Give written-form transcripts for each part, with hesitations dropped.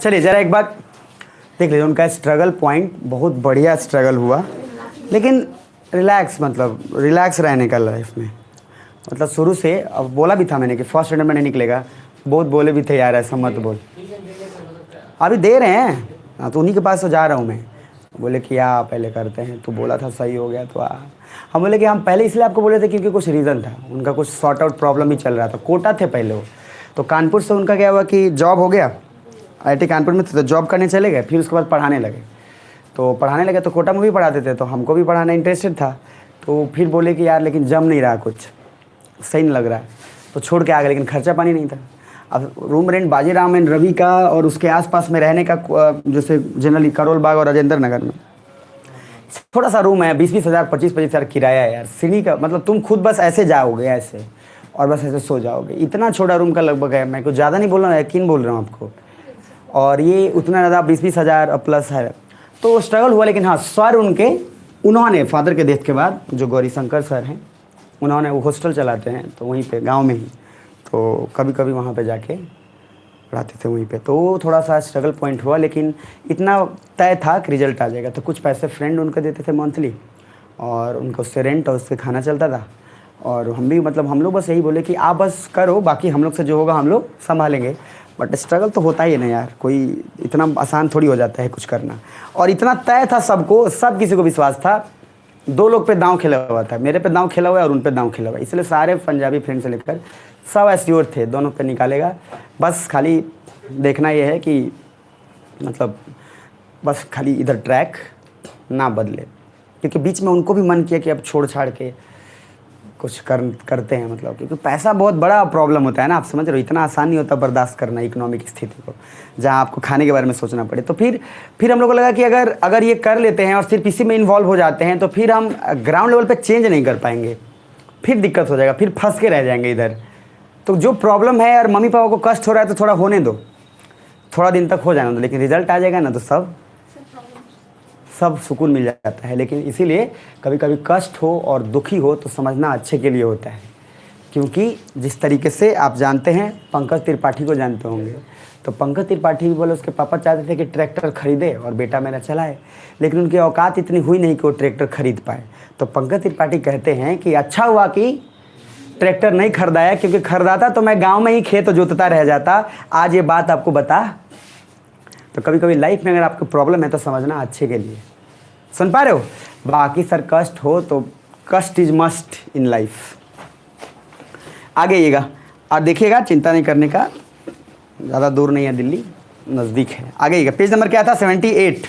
चलिए जरा एक बात देख लीजिए, उनका स्ट्रगल पॉइंट बहुत बढ़िया स्ट्रगल हुआ, लेकिन रिलैक्स, मतलब रिलैक्स रहने का लाइफ में, मतलब शुरू से। अब बोला भी था मैंने कि फर्स्ट अटेम्प्ट में नहीं निकलेगा, बहुत बोले भी थे यार ऐसा मत बोल, अभी दे रहे हैं। हाँ तो उन्हीं के पास तो जा रहा हूँ मैं। बोले कि या पहले करते हैं, तो बोला था सही हो गया तो हम बोले कि हम पहले इसलिए आपको बोले थे क्योंकि कुछ रीज़न था, उनका कुछ सॉर्ट आउट प्रॉब्लम ही चल रहा था, कोटा थे पहले वो। तो कानपुर से उनका क्या हुआ कि जॉब हो गया, आईटी कानपुर में थे तो जॉब करने चले गए, फिर उसके बाद पढ़ाने लगे। तो पढ़ाने लगे तो कोटा में भी पढ़ाते थे, तो हमको भी पढ़ाना इंटरेस्टेड था। तो फिर बोले कि यार लेकिन जम नहीं रहा, कुछ सही नहीं लग रहा है, तो छोड़ के आ गए, लेकिन खर्चा पानी नहीं था। अब room rent Bajirao and Ravi का और उसके आसपास में रहने का, जैसे जनरली करोल बाग और राजेंद्र नगर में थोड़ा सा रूम है, 20-20 हज़ार 25-25 हज़ार किराया है यार, सीढ़ी का, मतलब तुम खुद बस ऐसे जाओगे ऐसे और बस ऐसे सो जाओगे, इतना छोटा रूम का लगभग है। मैं कुछ ज़्यादा नहीं बोल रहा हूँ, यकीन बोल रहा हूँ आपको। और ये उतना ज़्यादा 20-20 हज़ार प्लस है, तो स्ट्रगल हुआ। लेकिन हाँ, सर उन्होंने फादर के डेथ के बाद, जो गौरी शंकर सर हैं, उन्होंने वो हॉस्टल चलाते हैं, तो वहीं पे गांव में ही, तो कभी कभी वहाँ पे जाके पढ़ाते थे वहीं पे। तो थोड़ा सा स्ट्रगल पॉइंट हुआ, लेकिन इतना तय था कि रिजल्ट आ जाएगा। तो कुछ पैसे फ्रेंड उनके देते थे मंथली, और उनको उससे रेंट और उससे खाना चलता था। और हम भी, मतलब हम लोग बस यही बोले कि आप बस करो, बाकी हम लोग से जो होगा हम लोग संभालेंगे। बट स्ट्रगल तो होता ही है ना यार, कोई इतना आसान थोड़ी हो जाता है कुछ करना। और इतना तय था सबको, सब किसी को विश्वास था। 2 लोग पे दांव खेला हुआ था, मेरे पे दांव खेला हुआ है और उन पे दांव खेला हुआ है, इसलिए सारे पंजाबी फ्रेंड से लेकर सब एश्योर थे दोनों पे निकालेगा। बस खाली देखना ये है कि मतलब बस खाली इधर ट्रैक ना बदले, क्योंकि बीच में उनको भी मन किया कि अब छोड़ छाड़ के कुछ करते हैं, मतलब क्योंकि पैसा बहुत बड़ा प्रॉब्लम होता है ना, आप समझ रहे हो, इतना आसान नहीं होता बर्दाश्त करना इकोनॉमिक स्थिति को, जहाँ आपको खाने के बारे में सोचना पड़े। तो फिर हम लोग को लगा कि अगर ये कर लेते हैं और सिर्फ इसी में इन्वॉल्व हो जाते हैं, तो फिर हम ग्राउंड लेवल पे चेंज नहीं कर पाएंगे, फिर दिक्कत हो जाएगा, फिर फंस के रह जाएंगे इधर। तो जो प्रॉब्लम है और मम्मी पापा को कष्ट हो रहा है, तो थोड़ा होने दो, थोड़ा दिन तक हो जाना दो, लेकिन रिजल्ट आ जाएगा ना तो सब सुकून मिल जाता है। लेकिन इसीलिए कभी कभी कष्ट हो और दुखी हो तो समझना अच्छे के लिए होता है, क्योंकि जिस तरीके से आप जानते हैं, पंकज त्रिपाठी को जानते होंगे, तो पंकज त्रिपाठी भी बोले उसके पापा चाहते थे कि ट्रैक्टर खरीदे और बेटा मेरा चलाए, लेकिन उनकी औकात इतनी हुई नहीं कि वो ट्रैक्टर खरीद पाए। तो पंकज त्रिपाठी कहते हैं कि अच्छा हुआ कि ट्रैक्टर नहीं खरीदाया, क्योंकि खरीदाता तो मैं गाँव में ही खेत जोतता रह जाता। आज ये बात आपको बता। तो कभी कभी लाइफ में अगर आपको प्रॉब्लम है तो समझना अच्छे के लिए, सुन पा रहे हो। बाकी सर कष्ट हो तो कष्ट इज मस्ट इन लाइफ। आगे आइएगा और देखिएगा, चिंता नहीं करने का, ज़्यादा दूर नहीं है, दिल्ली नज़दीक है। आगे आइएगा, पेज नंबर क्या था, 78।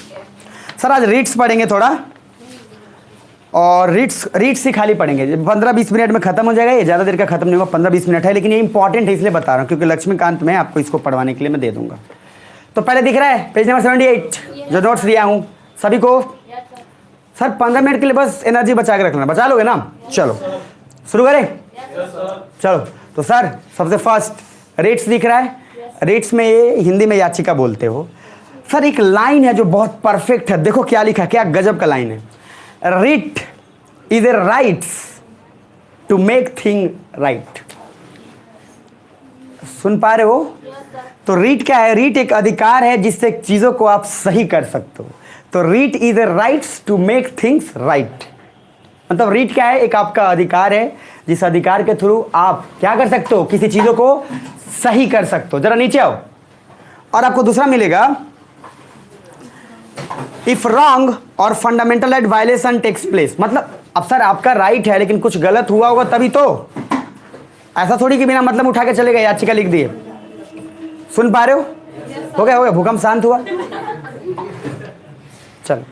सर आज रीड्स पढ़ेंगे थोड़ा, और रीड्स ही खाली पढ़ेंगे, 15-20 मिनट में ख़त्म हो जाएगा। ये ज़्यादा देर का ख़त्म नहीं होगा, 15-20 मिनट है, लेकिन ये इंपॉर्टेंट है इसलिए बता रहा हूँ, क्योंकि लक्ष्मीकांत में आपको इसको पढ़वाने के लिए मैं दे दूँगा। तो पहले दिख रहा है पेज नंबर 78, जो नोट्स दिया हूँ सभी को। सर 15 मिनट के लिए बस एनर्जी बचा के रखना, बचा लोगे ना। चलो शुरू करें। चलो तो सर सबसे फर्स्ट रीड्स दिख रहा है, रीड्स में ये हिंदी में याचिका बोलते हो। सर एक लाइन है जो बहुत परफेक्ट है, देखो क्या लिखा, क्या गजब का लाइन है। Writ is a rights to make thing right. सुन पा रहे हो। तो रीट क्या है, रीट एक अधिकार है जिससे चीजों को आप सही कर सकते हो। तो writ is a rights to make things right, मतलब रीट क्या है, एक आपका अधिकार है जिस अधिकार के थ्रू आप क्या कर सकते हो, किसी चीजों को सही कर सकते हो। जरा नीचे आओ और आपको दूसरा मिलेगा, इफ रॉन्ग और fundamental right violation takes place. मतलब अब सर आपका राइट है लेकिन कुछ गलत हुआ होगा तभी तो, ऐसा थोड़ी कि बिना मतलब उठा के चले गए याचिका लिख दिए। सुन पा रहे हो गया भूकंप शांत हुआ। चलो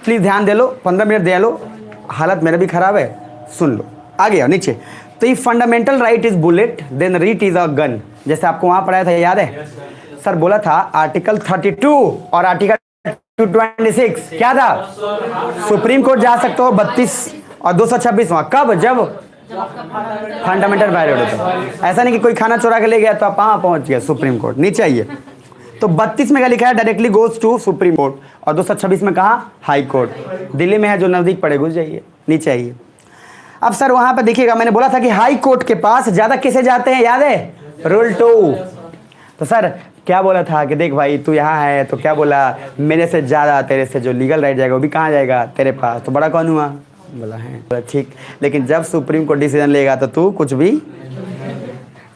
प्लीज ध्यान दे लो, 15 मिनट दे लो, हालत मेरा भी खराब है, सुन लो। आगे आओ नीचे। तो ये fundamental right is bullet then writ is a gun, जैसे आपको वहां पढ़ाया था, याद है सर बोला था आर्टिकल 32 और आर्टिकल 226 क्या था, सुप्रीम कोर्ट जा सकते हो 32 और 226 वहां, कब, जब फंडामेंटल वायलेट होता है। ऐसा नहीं कि कोई खाना चुरा के ले गया तो आप वहां पहुंच गए सुप्रीम कोर्ट। नीचे आइए। तो 32 में क्या लिखा है, directly goes to supreme court, और 226 में कहा हाई कोर्ट, दिल्ली में है जो नजदीक पड़े, घुस जाइए। नीचे आइए। अब सर वहां पर देखिएगा, मैंने बोला था कि हाई कोर्ट के पास ज्यादा केसेस जाते हैं, याद है, रूल 2। तो सर क्या बोला था कि देख भाई तू यहाँ है तो क्या बोला, मेरे से ज़्यादा तेरे से जो लीगल राइट जाएगा वो भी कहाँ जाएगा, तेरे पास, तो बड़ा कौन हुआ, बोला है, बोला ठीक, लेकिन जब सुप्रीम कोर्ट डिसीजन लेगा तो तू कुछ भी।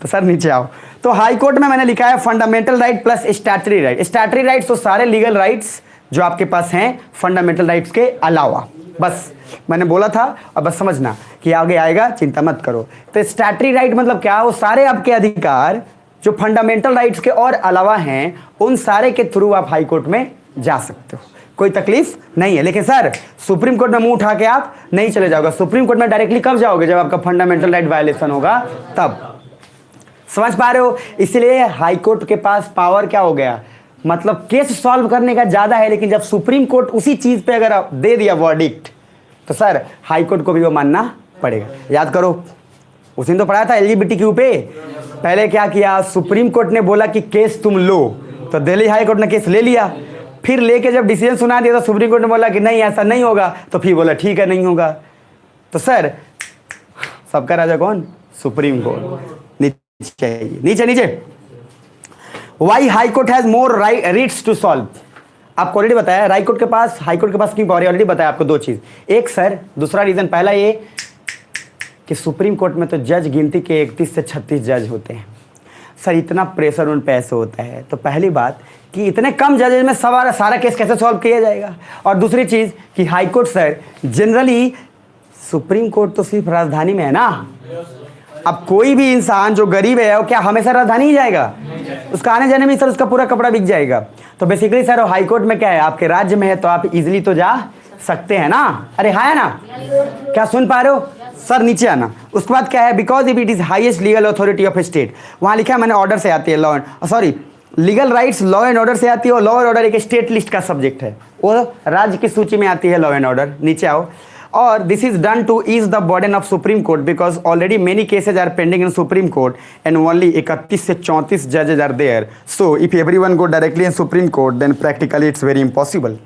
तो सर नीचे आओ, तो हाई कोर्ट में मैंने लिखा है fundamental right plus statutory right. Statutory rights तो सारे लीगल राइट्स जो आपके पास हैं फंडामेंटल राइट्स के अलावा, बस मैंने बोला था, और बस समझना कि आगे आएगा, चिंता मत करो। तो स्टैट्यूटरी राइट मतलब क्या, वो सारे आपके अधिकार जो फंडामेंटल राइट्स के और अलावा हैं उन सारे के थ्रू आप हाई कोर्ट में जा सकते हो, कोई तकलीफ नहीं है। लेकिन सर सुप्रीम कोर्ट में मुंह उठा के आप नहीं चले जाओगे। सुप्रीम कोर्ट में डायरेक्टली कब जाओगे, जब आपका फंडामेंटल राइट वायलेशन होगा तब। समझ पा रहे हो? इसलिए हाई कोर्ट के पास पावर क्या हो गया, मतलब केस सॉल्व करने का ज्यादा है, लेकिन जब सुप्रीम कोर्ट उसी चीज पे अगर दे दिया वर्डिक्ट तो सर हाई कोर्ट को भी वो मानना पड़ेगा। याद करो उस दिन तो पढ़ाया था एलजीबीटीक्यू पे, पहले क्या किया, सुप्रीम कोर्ट ने बोला कि केस तुम लो, तो दिल्ली हाई कोर्ट ने केस ले लिया, फिर लेके जब डिसीजन सुना दिया तो सुप्रीम कोर्ट ने बोला कि नहीं ऐसा नहीं होगा, तो फिर बोला ठीक है नहीं होगा। तो सर सबका राजा कौन, सुप्रीम कोर्ट। नीचे नीचे नीचे, why high court has more rights to solve. आपको ऑलरेडी बताया हाई कोर्ट के पास, हाई कोर्ट के पास क्यों पावर है, ऑलरेडी बताया आपको दो चीज, एक सर दूसरा रीजन, पहला ये कि सुप्रीम कोर्ट में तो जज गिनती के 31 से 36 जज होते हैं सर, इतना प्रेशर उन पे ऐसे होता है, तो पहली बात कि इतने कम जजेज में सारा केस कैसे सॉल्व किया जाएगा, और दूसरी चीज कि high court sir generally, supreme court तो सिर्फ राजधानी में है ना, अब कोई भी इंसान जो गरीब है वो क्या हमेशा राजधानी ही जाएगा, उसका आने जाने में सर उसका पूरा कपड़ा बिक जाएगा। तो बेसिकली सर हाई कोर्ट में क्या है, आपके राज्य में है तो आप इजिली तो जा सकते हैं ना, अरे हाँ है ना, क्या सुन पा रहे हो सर, नीचे आना। उसके बाद क्या है, because if it is highest legal authority of state, वहां लिखा है मैंने ऑर्डर से आती है, law and sorry legal rights law and order से आती है, और लॉ एंड ऑर्डर एक स्टेट लिस्ट का सब्जेक्ट है, वो राज्य की सूची में आती है लॉ एंड ऑर्डर। नीचे आओ, और this is done to ease the burden of supreme court because already many cases are pending in supreme court and only 31 से 34 जजेज are there, so if everyone go directly in supreme court then practically it's very impossible.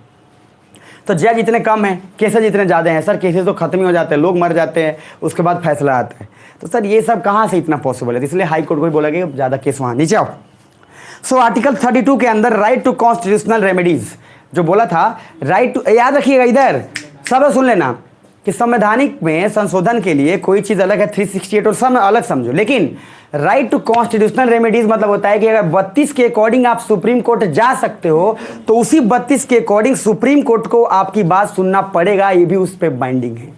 तो जज इतने कम हैं, cases इतने ज़्यादा हैं sir, cases तो खत्म ही हो जाते हैं, लोग मर जाते हैं, उसके बाद फैसला आता है, तो सर ये सब कहाँ से इतना पॉसिबल है, इसलिए हाई कोर्ट को भी बोला कि ज़्यादा केस वहाँ। नीचे आओ, सो आर्टिकल 32 के अंदर राइट टू कॉन्स्टिट्यूशनल रेमेडीज जो बोला था, राइट टू, याद रखिएगा इधर सब सुन लेना कि संवैधानिक में संशोधन के लिए कोई चीज़ अलग है 368 और सब अलग समझो, लेकिन राइट टू कॉन्स्टिट्यूशनल रेमेडीज मतलब होता है कि अगर 32 के अकॉर्डिंग आप सुप्रीम कोर्ट जा सकते हो तो उसी 32 के अकॉर्डिंग सुप्रीम कोर्ट को आपकी बात सुनना पड़ेगा, ये भी उस पर बाइंडिंग है।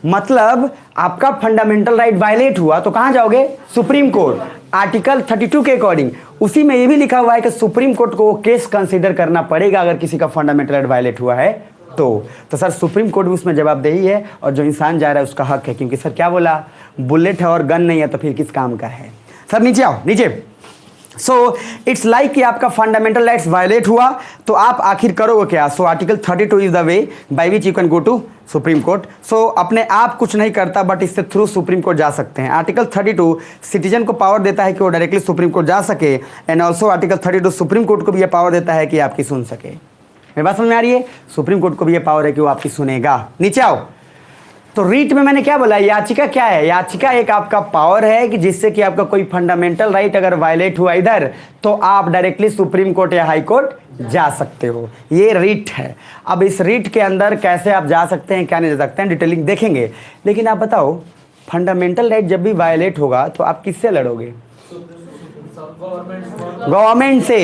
मतलब आपका फंडामेंटल राइट वायलेट हुआ तो कहां जाओगे, सुप्रीम कोर्ट, आर्टिकल 32 के अकॉर्डिंग। उसी में ये भी लिखा हुआ है कि सुप्रीम कोर्ट को वो केस कंसीडर करना पड़ेगा अगर किसी का फंडामेंटल राइट वायलेट हुआ है तो सर सुप्रीम कोर्ट भी उसमें जवाबदेही है, और जो इंसान जा रहा है उसका हक है, क्योंकि सर क्या बोला, बुलेट है और गन नहीं है तो फिर किस काम का है। सर नीचे आओ, नीचे। सो इट्स लाइक कि आपका फंडामेंटल राइट्स वायलेट हुआ तो आप आखिर करोगे क्या। So article 32 is the way by which you can go to supreme court. So अपने आप कुछ नहीं करता बट इससे थ्रू सुप्रीम कोर्ट जा सकते हैं। आर्टिकल 32 सिटीजन को पावर देता है कि वो डायरेक्टली सुप्रीम कोर्ट जा सके, and also article 32 supreme court को भी यह पावर देता है कि आपकी सुन सके। मेरी बात समझ में आ रही है, सुप्रीम कोर्ट को भी यह पावर है कि वो आपकी सुनेगा। नीचे आओ, तो रीट में मैंने क्या बोला, याचिका क्या है, याचिका एक आपका पावर है कि जिससे कि आपका कोई फंडामेंटल राइट अगर वायलेट हुआ इधर तो आप डायरेक्टली सुप्रीम कोर्ट या हाई कोर्ट जा सकते हो, ये रीट है। अब इस रीट के अंदर कैसे आप जा सकते हैं क्या नहीं जा सकते हैं डिटेलिंग देखेंगे, लेकिन आप बताओ फंडामेंटल राइट जब भी वायलेट होगा तो आप किससे लड़ोगे, गवर्नमेंट से,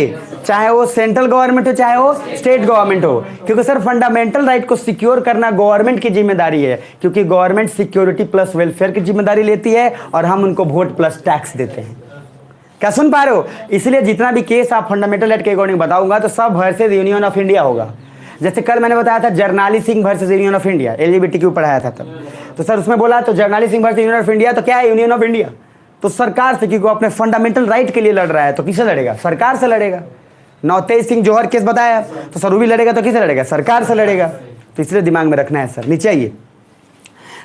चाहे वो सेंट्रल गवर्नमेंट हो चाहे वो स्टेट गवर्नमेंट हो, क्योंकि सर फंडामेंटल राइट को सिक्योर करना गवर्नमेंट की जिम्मेदारी है, क्योंकि गवर्नमेंट सिक्योरिटी प्लस वेलफेयर की जिम्मेदारी लेती है और हम उनको वोट प्लस टैक्स देते हैं। क्या सुन पा रहे हो? इसलिए जितना भी केस आप फंडामेंटल राइट के अकॉर्डिंग बताऊंगा तो सब वर्सेस यूनियन ऑफ इंडिया होगा। जैसे कल मैंने बताया था Jarnail Singh versus union of India, LGBTQ पढ़ाया था तब, तो सर उसमें बोला तो Jarnail Singh versus union of India, तो क्या है यूनियन ऑफ इंडिया, तो सरकार से, क्योंकि वो अपने फंडामेंटल राइट के लिए लड़ रहा है तो किससे लड़ेगा, सरकार से लड़ेगा। नवतेज सिंह जौहर केस बताया तो सर वो भी लड़ेगा तो किससे लड़ेगा, सरकार से लड़ेगा। तो इसलिए दिमाग में रखना है सर। नीचे आइए,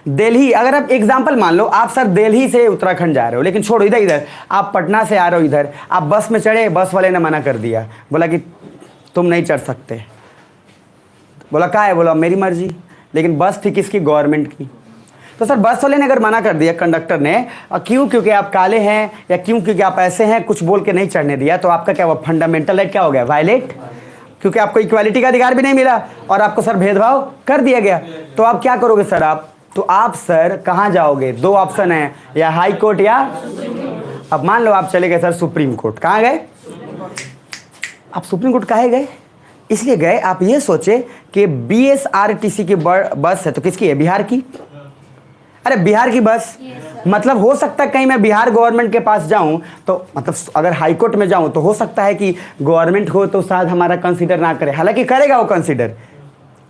दिल्ली, अगर आप एग्जाम्पल मान लो आप सर दिल्ली से उत्तराखंड जा रहे हो, लेकिन छोड़ो इधर इधर आप पटना से आ रहे हो, इधर आप बस में चढ़े, बस वाले ने मना कर दिया, बोला कि तुम नहीं चढ़ सकते। बोला क्या है, बोला मेरी मर्जी, लेकिन बस थी किसकी, गवर्नमेंट की। तो सर बस वाले ने अगर मना कर दिया कंडक्टर ने, क्यों, क्योंकि आप काले हैं, या क्यों क्योंकि आप ऐसे हैं, कुछ बोल के नहीं चढ़ने दिया, तो आपका क्या हुआ, फंडामेंटल राइट क्या हो गया, वायलेट, क्योंकि आपको इक्वालिटी का अधिकार भी नहीं मिला और आपको सर भेदभाव कर दिया गया। तो आप क्या करोगे सर, आप सर कहाँ जाओगे, दो ऑप्शन है, या हाई कोर्ट या, अब मान लो आप चले गए सर सुप्रीम कोर्ट, कहाँ गए आप, सुप्रीम कोर्ट काहे गए, इसलिए गए आप ये सोचे कि बीएसआरटीसी की बस है तो किसकी है, बिहार की, अरे बिहार की बस, मतलब हो सकता है कहीं मैं बिहार गवर्नमेंट के पास जाऊं तो मतलब अगर हाई कोर्ट में जाऊं तो हो सकता है कि गवर्नमेंट हो तो शायद हमारा कंसीडर ना करे, हालांकि करेगा वो कंसीडर,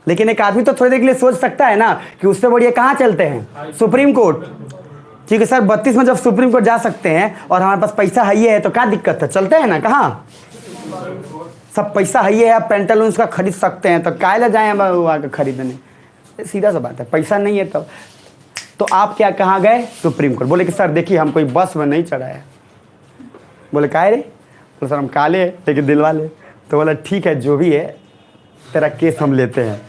लेकिन एक आदमी तो थोड़ी देर के लिए सोच सकता है ना कि उससे बढ़िया कहाँ चलते हैं, सुप्रीम कोर्ट। ठीक है सर, 32 में जब सुप्रीम कोर्ट जा सकते हैं और हमारे पास पैसा है तो क्या दिक्कत है, चलते हैं ना, कहाँ सब पैसा है, आप पेंटालून्स का खरीद सकते हैं, तो काहे ला जाए हम वहाँ का खरीदने, सीधा सा बात है, पैसा नहीं है तब। तो आप क्या कहाँ गए, सुप्रीम कोर्ट, बोले कि सर देखिए हम कोई बस में नहीं चढ़ाया, बोले काहे रे, बोले सर हम काले हैं लेकिन दिल वाले, तो बोला ठीक है जो भी है तेरा केस हम लेते हैं,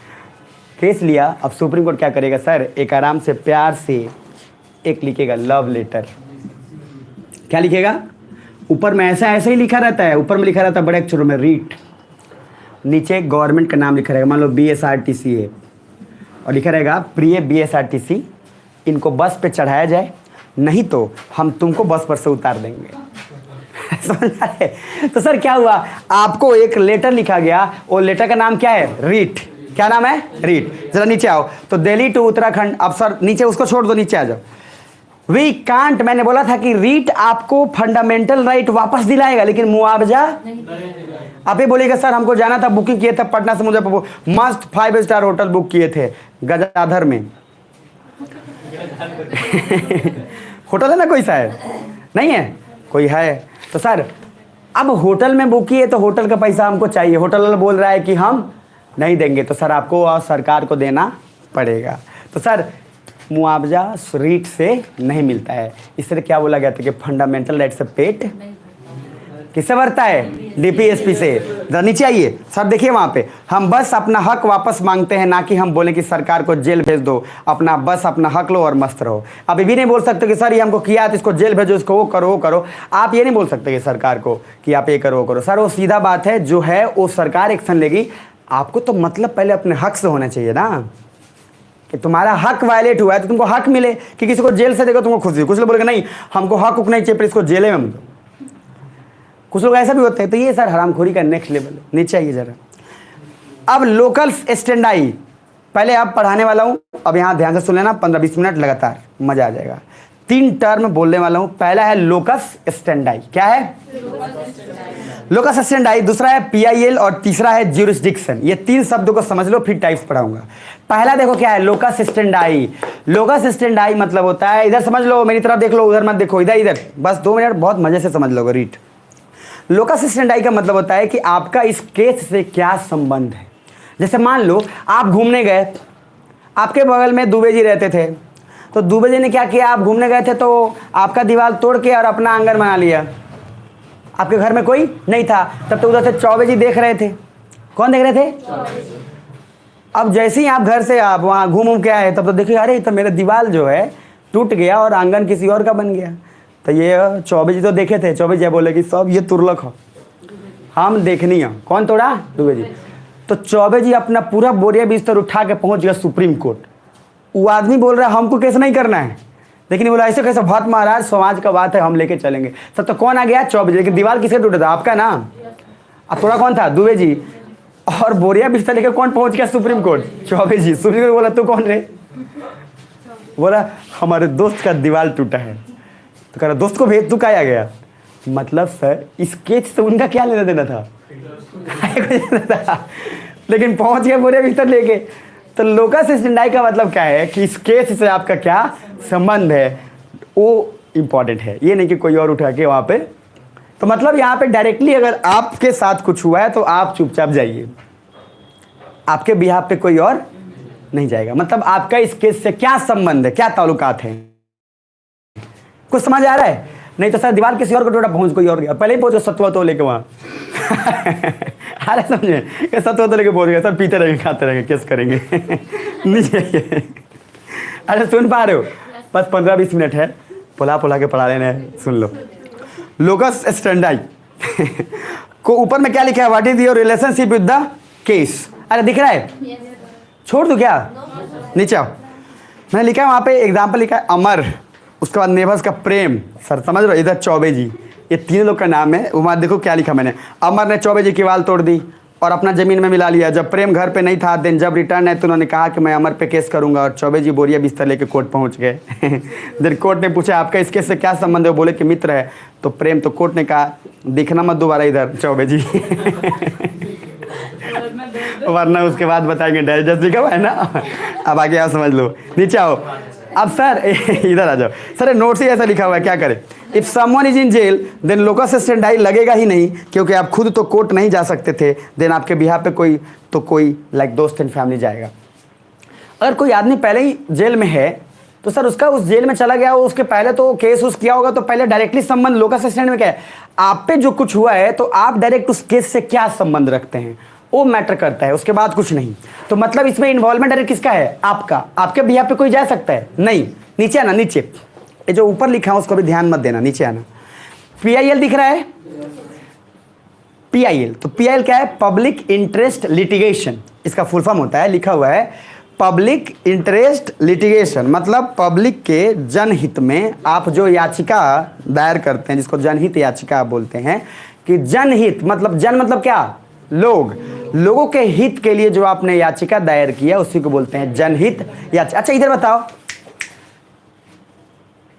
केस लिया। अब सुप्रीम कोर्ट क्या करेगा सर, एक आराम से प्यार से एक लिखेगा लव लेटर, क्या लिखेगा, ऊपर में ऐसा ऐसे ही लिखा रहता है, ऊपर में लिखा रहता है बड़े अक्षरों में रीट, नीचे गवर्नमेंट का नाम लिखा रहेगा, मान लो बीएसआरटीसी है और लिखा रहेगा प्रिय बीएसआरटीसी, इनको बस पे चढ़ाया जाए, नहीं तो हम तुमको बस पर से उतार देंगे। समझ आ रहे? तो सर क्या हुआ, आपको एक लेटर लिखा गया, वो लेटर का नाम क्या है, रीट, क्या नाम है, रीट। जरा नीचे आओ, तो दिल्ली टू उत्तराखंड, अब सर नीचे उसको छोड़ दो, नीचे आ जाओ। वी कांट, मैंने बोला था कि रीट आपको फंडामेंटल राइट वापस दिलाएगा लेकिन मुआवजा आप ये बोलेगा सर हमको जाना था, बुकिंग किए थे पटना से मुजफ्फरपुर, मस्त 5 स्टार होटल बुक किए थे गजाधर में होटल है ना कोई, शायद नहीं है कोई है, तो सर अब होटल में बुक किए तो होटल का पैसा हमको चाहिए, होटल वाला बोल रहा है कि हम नहीं देंगे, तो सर आपको और सरकार को देना पड़ेगा। तो सर मुआवजा रीट से नहीं मिलता है, इसलिए क्या बोला गया था कि फंडामेंटल राइट से पेट किससे भरता है, डीपीएसपी से। जरा नीचे आइए सर, देखिए वहाँ पे हम बस अपना हक वापस मांगते हैं, ना कि हम बोले कि सरकार को जेल भेज दो, अपना बस अपना हक लो और मस्त रहो। आप ये भी नहीं बोल सकते कि सर ये हमको किया तो इसको जेल भेजो, इसको वो करो वो करो, आप ये नहीं बोल सकते कि सरकार को कि आप ये करो वो करो। सर वो सीधा बात है, जो है वो सरकार एक्शन लेगी, आपको तो मतलब पहले अपने हक से होना चाहिए ना, कि तुम्हारा हक वायलेट हुआ है तो तुमको हक मिले, कि किसी को जेल से देगा तुमको खुशी, कुछ लोग बोलेंगे नहीं हमको हक नहीं चाहिए पर इसको जेले में, कुछ लोग ऐसा भी होते हैं। तो ये सर हरामखोरी का नेक्स्ट लेवल है। नीचे आइए जरा, अब लोकल स्टैंडाई, पहले आप पढ़ाने वाला हूँ, अब यहाँ ध्यान से सुन लेना, 15-20 मिनट लगातार, मजा आ जाएगा। 3 टर्म बोलने वाला हूँ, पहला है लोकस स्टैंडाई, क्या है लोकस स्टैंडाई, दूसरा है पीआईएल और तीसरा है ज्यूरिसडिक्शन। ये 3 शब्दों को समझ लो, फिर टाइप्स पढ़ाऊंगा। पहला देखो क्या है, लोकस स्टैंडाई। लोकस स्टैंडाई मतलब होता है, इधर समझ लो, मेरी तरफ देख लो, उधर मत देखो, इधर इधर, बस 2 मिनट बहुत मजे से समझ लोगे। रीट, लोकस स्टैंडाई का मतलब होता है कि आपका इस केस से क्या संबंध है। जैसे मान लो आप घूमने गए, आपके बगल में दुबे जी रहते थे, तो दुबे जी ने क्या किया, आप घूमने गए थे तो आपका दीवार तोड़ के और अपना आंगन बना लिया, आपके घर में कोई नहीं था, तब तो उधर से चौबे जी देख रहे थे। कौन देख रहे थे, अब जैसे ही आप घर से आप वहाँ घूम के आए, तब तो देखिए अरे तो मेरा दीवार जो है टूट गया और आंगन किसी और का बन गया। तो ये चौबे जी तो देखे थे, चौबे जी बोले कि सब ये तुरलक हो, हम देखनी है, कौन तोड़ा, दुबे जी। तो चौबे जी अपना पूरा बोरिया बिस्तर उठा के पहुंच गया सुप्रीम कोर्ट। वो आदमी बोल रहा है हमको केस नहीं करना है, लेकिन बोला ऐसे कैसे, बहुत महाराज समाज का बात है, हम लेके चलेंगे। सब तो कौन आ गया, चौबे जी, लेकिन दीवार किससे टूटा था, आपका ना, अब थोड़ा कौन था, दुबे जी, और बोरिया बिस्तर लेकर कौन पहुंच गया सुप्रीम कोर्ट, चौबे जी। सुप्रीम कोर्ट बोला तू कौन रे, बोला हमारे दोस्त का दीवार टूटा है। तो कह रहा दोस्त को भेज, तू क्या आ गया, मतलब सर इस केस से उनका क्या लेना देना था लेकिन पहुंच गए बोरिया बिस्तर लेके। तो लोकस स्टैंडाई का मतलब क्या है कि इस केस से आपका क्या संबंध है, वो इंपॉर्टेंट है, ये नहीं कि कोई और उठा के वहाँ पे। तो मतलब यहाँ पे डायरेक्टली अगर आपके साथ कुछ हुआ है तो आप चुपचाप जाइए, आपके बिहाफ पे कोई और नहीं जाएगा। मतलब आपका इस केस से क्या संबंध है, क्या ताल्लुकात है, कुछ समझ आ रहा है। नहीं तो सर दीवार किसी और को टूटा, पहुंच कोई और गया, पहले ही पहुंच गया सतुआ तो लेके वहाँ अरे समझे, सतुआ तो लेके पहुंच गया, सर पीते रहेंगे खाते रहेंगे केस करेंगे नीचे अरे सुन पा रहे हो? बस 15-20 मिनट है, पुला के पढ़ा लेना है, सुन लो। लोकस स्टैंडाई को ऊपर में क्या लिखा है? What is your relationship with the case? अरे दिख रहा है? छोड़ दूं क्या? नीचे आओ। मैंने लिखा है वहाँ पे एग्जाम्पल लिखा है अमर, उसके बाद नेभस का प्रेम, सर समझ रहे हो? इधर चौबे जी, ये तीन लोग का नाम है। वहाँ देखो क्या लिखा मैंने, अमर ने चौबे जी की वाल तोड़ दी और अपना ज़मीन में मिला लिया। जब प्रेम घर पे नहीं था, दिन जब रिटर्न है तो उन्होंने कहा कि मैं अमर पे केस करूंगा, और चौबे जी बोरिया बिस्तर लेके कोर्ट पहुंच गए। जब कोर्ट ने पूछा आपका इस केस से क्या संबंध है, वो बोले कि मित्र है। तो प्रेम, तो कोर्ट ने कहा दिखना मत दोबारा इधर चौबे जी। वरना उसके बाद बताएंगे डाइजेस्ट लिखा हुआ है ना। अब आगे आप समझ लो, नीचे आओ। अब सर इधर आ जाओ। सर नोट्स ही ऐसा लिखा हुआ है, क्या करें? If someone is in jail then locus standi लगेगा ही नहीं, क्योंकि आप खुद तो कोर्ट नहीं जा सकते थे। देन आपके बिहार पे कोई लाइक दोस्त एंड फैमिली जाएगा। अगर कोई आदमी पहले ही जेल में है तो सर उसका उस जेल में चला गया, वो उसके पहले तो केस उस किया होगा, तो पहले डायरेक्टली संबंध लोकस स्टैंड में क्या है? आप पे जो कुछ हुआ है तो आप डायरेक्ट उस केस से क्या संबंध रखते हैं, वो मैटर करता है, उसके बाद कुछ नहीं। तो मतलब इसमें इन्वॉल्वमेंट डायरेक्ट किसका है? आपका। आपके बिहार पे कोई जा सकता है? नहीं। नीचे आना, नीचे ये जो ऊपर लिखा है उसको भी ध्यान मत देना, नीचे आना। PIL दिख रहा है? PIL, तो PIL क्या है? पब्लिक इंटरेस्ट लिटिगेशन, इसका फुल फॉर्म होता है, लिखा हुआ है पब्लिक इंटरेस्ट लिटिगेशन। मतलब पब्लिक के जनहित में आप जो याचिका दायर करते हैं, जिसको जनहित याचिका बोलते हैं, कि जनहित मतलब जन मतलब क्या? लोगों के हित के लिए जो आपने याचिका दायर किया उसी को बोलते हैं जनहित याचिका। अच्छा इधर बताओ,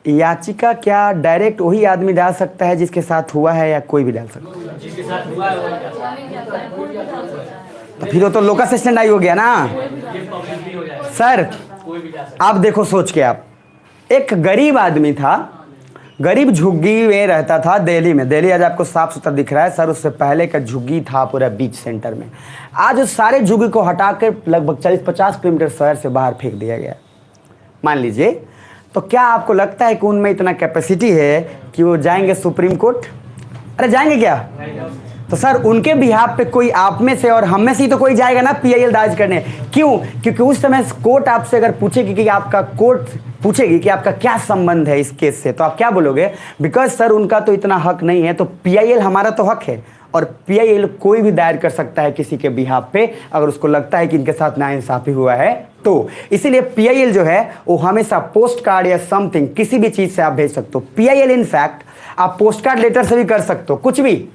याचिका क्या डायरेक्ट वही आदमी डाल सकता है जिसके साथ हुआ है, या कोई भी डाल सकता है? जिसके साथ हुआ है तो फिर वो तो लोकस स्टैंडाई हो गया ना सर। आप देखो सोच के, आप एक गरीब आदमी था, गरीब झुग्गी में रहता था दिल्ली में। दिल्ली आज आपको साफ सुथरा दिख रहा है सर, उससे पहले का झुग्गी था पूरा बीच सेंटर में। आज उस सारे झुग्गी को हटा कर लगभग 40-50 किलोमीटर शहर से बाहर फेंक दिया गया, मान लीजिए। तो क्या आपको लगता है कि उनमें इतना कैपेसिटी है कि वो जाएंगे सुप्रीम कोर्ट? अरे जाएंगे क्या? तो सर उनके बिहाफ पे कोई आप में से और हम में से ही तो कोई जाएगा ना PIL दर्ज करने। क्यों? क्योंकि उस समय कोर्ट आपसे अगर पूछेगी कि आपका कोर्ट पूछेगी कि आपका क्या संबंध है इस केस से, तो आप क्या बोलोगे? बिकॉज सर उनका तो इतना हक नहीं है, तो PIL हमारा तो हक है। और PIL कोई भी दायर कर सकता है किसी के बिहाफ पे, अगर उसको लगता है कि इनके साथ नाइंसाफी हुआ है तो। इसीलिए PIL जो है वो हमेशा पोस्ट कार्ड या समथिंग किसी भी चीज से आप भेज सकते हो। PIL इनफैक्ट आप पोस्ट कार्ड लेटर से भी कर सकते हो, कुछ भी।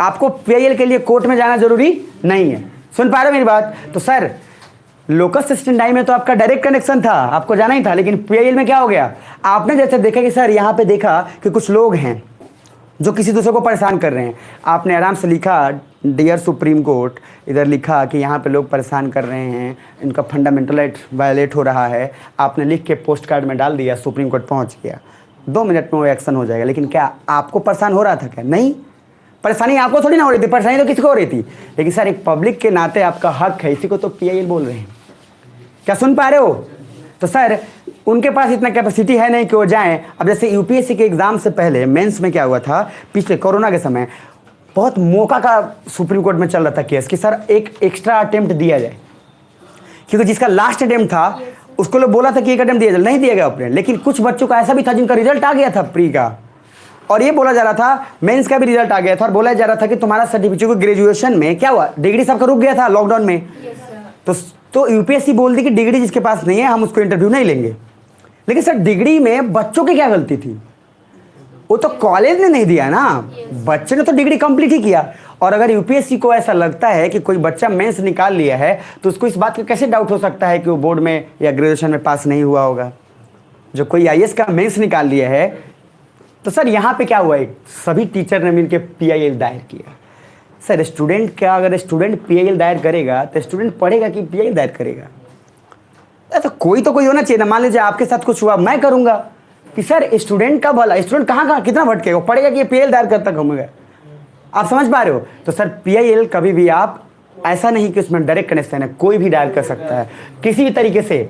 आपको PIL के लिए कोर्ट में जाना जरूरी नहीं है। सुन पा रहे हो मेरी बात? तो सर लोकस स्टैंडाई में तो आपका डायरेक्ट कनेक्शन था, आपको जाना ही था, लेकिन PIL में क्या हो गया? आपने जैसे देखा कि सर यहाँ पे देखा कि कुछ लोग हैं जो किसी दूसरे को परेशान कर रहे हैं, आपने आराम से लिखा डियर सुप्रीम कोर्ट, इधर लिखा कि यहाँ पे लोग परेशान कर रहे हैं, इनका फंडामेंटल राइट वायलेट हो रहा है, आपने लिख के पोस्ट कार्ड में डाल दिया, सुप्रीम कोर्ट पहुँच गया, 2 मिनट में वो एक्शन हो जाएगा। लेकिन क्या आपको परेशान हो रहा था क्या? नहीं, परेशानी आपको थोड़ी ना हो रही थी, परेशानी तो किसको हो रही थी? लेकिन सर एक पब्लिक के नाते आपका हक है, इसी को तो PIL बोल रहे हैं। क्या सुन पा रहे हो? तो सर उनके पास इतना कैपेसिटी है नहीं कि वो जाएं। अब जैसे UPSC के एग्जाम से पहले मेंस में क्या हुआ था, पिछले कोरोना के समय बहुत मौका का सुप्रीम कोर्ट में चल रहा था केस कि सर एक एक्स्ट्रा अटेम्प्ट दिया जाए, क्योंकि जिसका लास्ट अटेम्प्ट था उसको लोग बोला था कि एक अटेम्प्ट दिया जाए, नहीं दिया गया अपने। लेकिन कुछ बच्चों का ऐसा भी था जिनका रिजल्ट आ गया था प्री का, और ये बोला जा रहा था मेंस का भी रिजल्ट आ गया था, और बोला जा रहा था कि तुम्हारा सर्टिफिकेट को ग्रेजुएशन में क्या हुआ, डिग्री सबका रुक गया था लॉकडाउन में। तो UPSC बोल दी कि डिग्री जिसके पास नहीं है हम उसको इंटरव्यू नहीं लेंगे। लेकिन सर डिग्री में बच्चों की क्या गलती थी? वो तो कॉलेज ने नहीं दिया ना, बच्चे ने तो डिग्री कंप्लीट ही किया। और अगर UPSC को ऐसा लगता है कि कोई बच्चा मेंस निकाल लिया है तो उसको इस बात का कैसे डाउट हो सकता है कि वो बोर्ड में या ग्रेजुएशन में पास नहीं हुआ होगा? जो कोई IAS का मेंस निकाल लिया है। तो सर यहाँ पे क्या हुआ है, सभी टीचर ने मिलकर PIL दायर किया। सर स्टूडेंट क्या, अगर स्टूडेंट PIL दायर करेगा तो स्टूडेंट पढ़ेगा कि PIL दायर करेगा? तो कोई होना चाहिए ना। मान लीजिए आपके साथ कुछ हुआ, मैं करूंगा कि सर स्टूडेंट का भला, स्टूडेंट कहाँ कितना भटकेगा, पढ़ेगा कि PIL दायर करता घूमेगा? आप समझ पा रहे हो? तो सर PIL कभी भी आप ऐसा नहीं कि उसमें डायरेक्ट कनेक्शन है, कोई भी डायल कर सकता है किसी भी तरीके से,